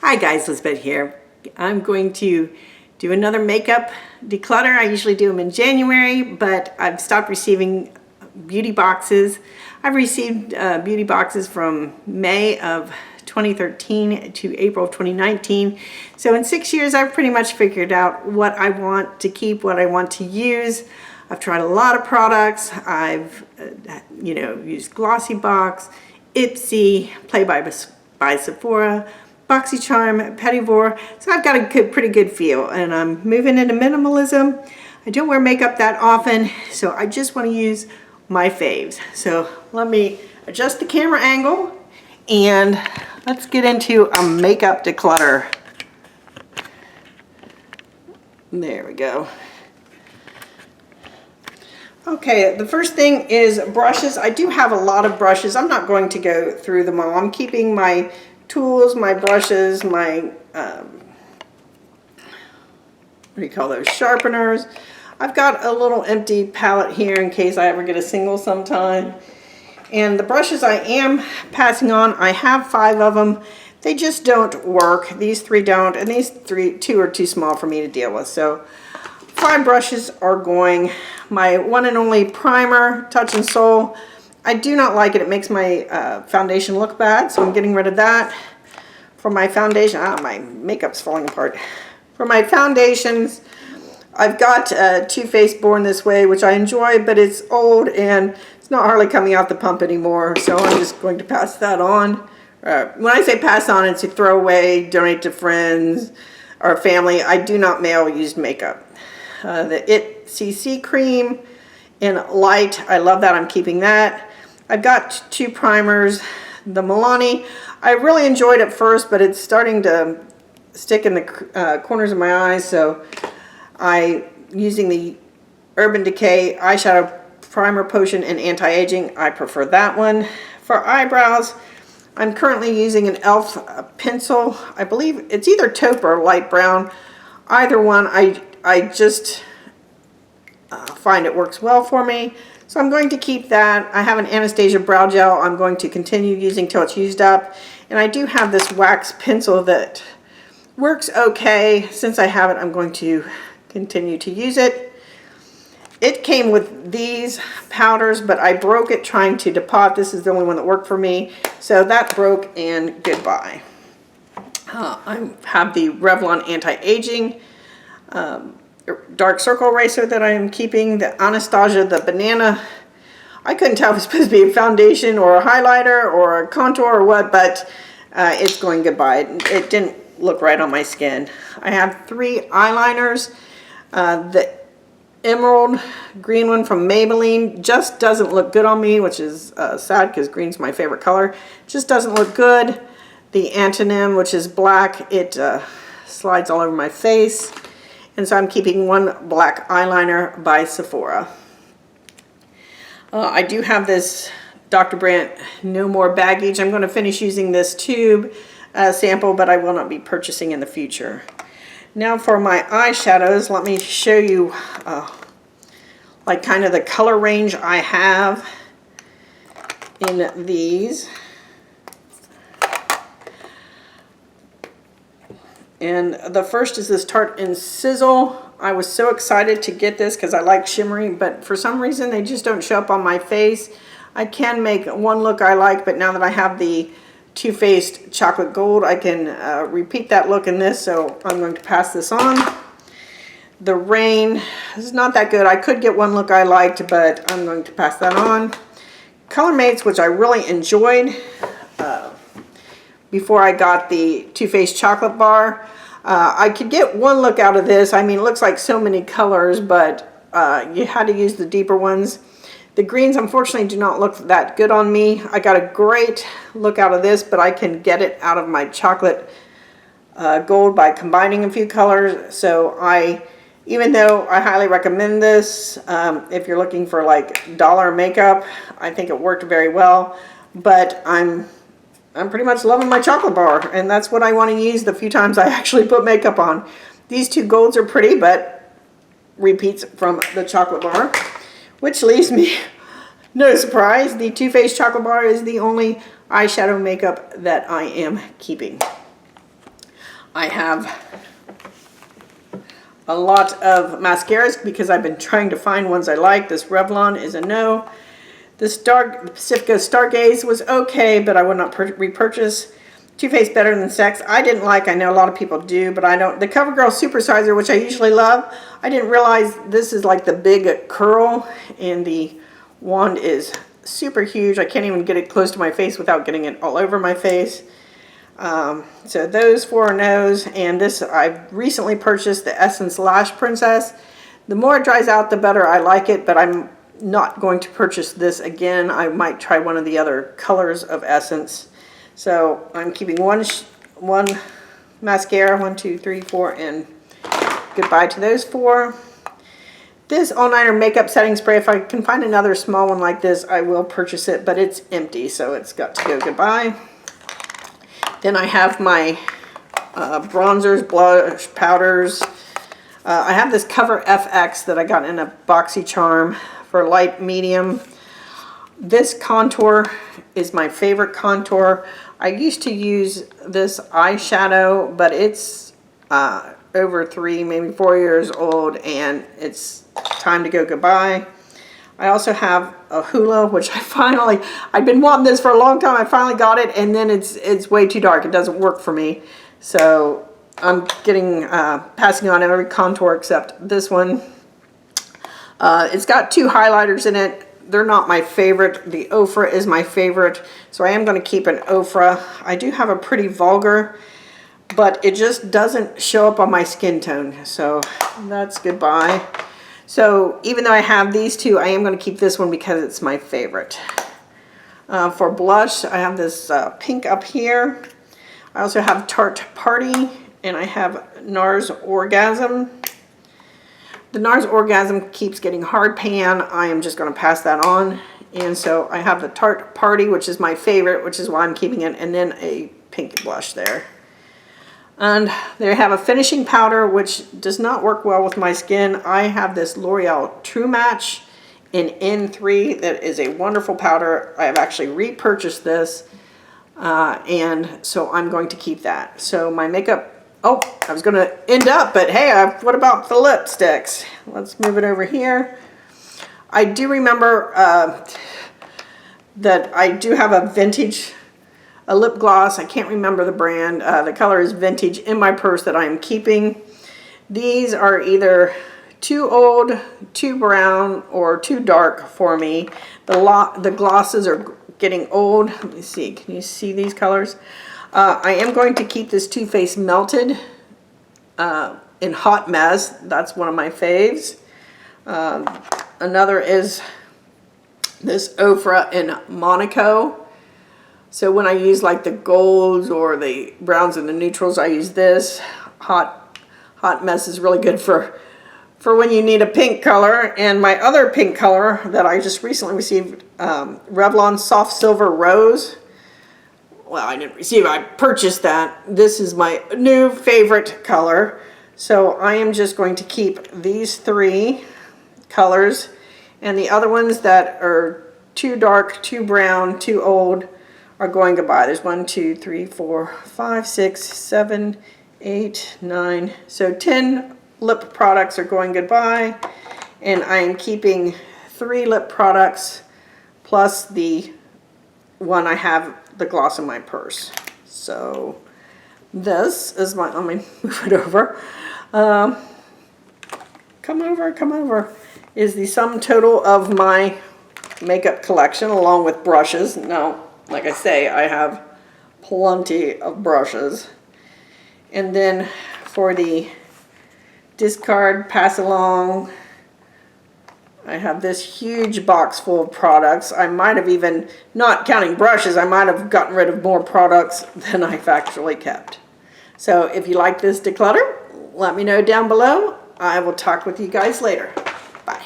Hi guys, Lisbeth here. I'm going to do another makeup declutter. I usually do them in January, but I've stopped receiving beauty boxes. I've received beauty boxes from May of 2013 to April of 2019. So in 6 years, I've pretty much figured out what I want to keep, what I want to use. I've tried a lot of products. I've, used Glossy Box, Ipsy, Play by Sephora, BoxyCharm, Pettivore, so I've got a pretty good feel, and I'm moving into minimalism. I don't wear makeup that often, so I just want to use my faves. So let me adjust the camera angle, and let's get into a makeup declutter. There we go. Okay, the first thing is brushes. I do have a lot of brushes. I'm not going to go through them all. I'm keeping my tools, my brushes, my, what do you call those, sharpeners. I've got a little empty palette here in case I ever get a single sometime. And the brushes I am passing on, I have 5 of them. They just don't work. These 3 don't, and these 2 are too small for me to deal with. So 5 brushes are going. My one and only primer, Touch and Soul. I do not like it. It makes my foundation look bad, so I'm getting rid of that. For my foundation, my makeup's falling apart. For my foundations, I've got Too Faced Born This Way, which I enjoy, but it's old and it's not hardly coming out the pump anymore, so I'm just going to pass that on. When I say pass on, it's to throw away, donate to friends or family. I do not mail used makeup. The It CC Cream in Light, I love that. I'm keeping that. I've got 2 primers. The Milani, I really enjoyed it first, but it's starting to stick in the corners of my eyes, so using the Urban Decay Eyeshadow Primer Potion and Anti-Aging, I prefer that one. For eyebrows, I'm currently using an e.l.f. pencil. I believe it's either taupe or light brown. Either one, I just find it works well for me. So I'm going to keep that. I have an Anastasia brow gel I'm going to continue using till it's used up. And I do have this wax pencil that works okay. Since I have it, I'm going to continue to use it. It came with these powders, but I broke it trying to depot. This is the only one that worked for me. So that broke, and goodbye. I have the Revlon Anti-Aging dark circle eraser that I am keeping. The Anastasia, the banana. I couldn't tell if it's supposed to be a foundation or a highlighter or a contour or what, but it's going goodbye. It didn't look right on my skin. I have 3 eyeliners. The emerald green one from Maybelline just doesn't look good on me, which is sad because green's my favorite color. Just doesn't look good. The Antonym, which is black, it slides all over my face. And so I'm keeping 1 black eyeliner by Sephora. I do have this Dr. Brandt No More Baggage. I'm going to finish using this tube sample, but I will not be purchasing in the future. Now for my eyeshadows, let me show you like kind of the color range I have in these. And the first is this Tarte and Sizzle. I was so excited to get this because I like shimmery, but for some reason they just don't show up on my face. I can make one look I like, but now that I have the Too Faced Chocolate Gold, I can repeat that look in this, so I'm going to pass this on. The Rain is not that good. I could get one look I liked, but I'm going to pass that on. Color Mates, which I really enjoyed before I got the Too Faced Chocolate Bar. I could get one look out of this. I mean, it looks like so many colors, but you had to use the deeper ones. The greens, unfortunately, do not look that good on me. I got a great look out of this, but I can get it out of my chocolate gold by combining a few colors. So even though I highly recommend this, if you're looking for like dollar makeup, I think it worked very well. But I'm pretty much loving my chocolate bar, and that's what I want to use the few times I actually put makeup on. These 2 golds are pretty, but repeats from the chocolate bar, which leaves me no surprise. The Too Faced Chocolate Bar is the only eyeshadow makeup that I am keeping. I have a lot of mascaras because I've been trying to find ones I like. This Revlon is a no. This Pacifica Stargaze was okay, but I would not repurchase. Too Faced Better Than Sex, I didn't like. I know a lot of people do, but I don't. The CoverGirl Supersizer, which I usually love, I didn't realize this is like the big curl, and the wand is super huge. I can't even get it close to my face without getting it all over my face. So those 4 no's, and this I've recently purchased the Essence Lash Princess. The more it dries out, the better I like it, but I'm not going to purchase this again. I might try one of the other colors of Essence. So I'm keeping one mascara, 1, 2, 3, 4, and goodbye to those 4. This all-nighter makeup setting spray, if I can find another small one like this, I will purchase it, but it's empty, so it's got to go goodbye. Then I have my bronzers, blush, powders. I have this Cover FX that I got in a boxy charm for light medium. This contour is my favorite contour. I used to use this eyeshadow, but it's over 3, maybe 4 years old, and it's time to go goodbye. I also have a Hula, which I've been wanting this for a long time. I finally got it, and then it's way too dark. It doesn't work for me. So I'm passing on every contour except this one. It's got 2 highlighters in it. They're not my favorite. The Ofra is my favorite, so I am going to keep an Ofra. I do have a pretty vulgar, but it just doesn't show up on my skin tone, so that's goodbye. So even though I have these 2, I am going to keep this one because it's my favorite. For blush, I have this pink up here. I also have Tarte Party, and I have NARS Orgasm. The NARS Orgasm keeps getting hard pan. I am just going to pass that on. And so I have the Tarte Party, which is my favorite, which is why I'm keeping it, and then a pink blush there. And they have a finishing powder, which does not work well with my skin. I have this L'Oreal True Match in N3 that is a wonderful powder. I have actually repurchased this, and so I'm going to keep that. So my makeup, oh, I was going to end up, but hey, what about the lipsticks? Let's move it over here. I do remember that I do have a vintage lip gloss. I can't remember the brand. The color is Vintage in my purse that I am keeping. These are either too old, too brown, or too dark for me. The glosses are getting old. Let me see. Can you see these colors? I am going to keep this Too Faced Melted in Hot Mess. That's one of my faves. Another is this Ofra in Monaco. So when I use like the golds or the browns and the neutrals, I use this. Hot Mess is really good for when you need a pink color. And my other pink color that I just recently received, Revlon Soft Silver Rose. Well, I didn't receive it, I purchased that. This is my new favorite color. So I am just going to keep these 3 colors, and the other ones that are too dark, too brown, too old are going goodbye. There's 1, 2, 3, 4, 5, 6, 7, 8, 9. So 10 lip products are going goodbye, and I am keeping 3 lip products plus the one I have the gloss in my purse. So this is my, let me move it over. Come over, is the sum total of my makeup collection along with brushes. Now, like I say, I have plenty of brushes. And then for the discard, pass along, I have this huge box full of products. I might have even, not counting brushes, I might have gotten rid of more products than I've actually kept. So if you like this declutter, let me know down below. I will talk with you guys later. Bye.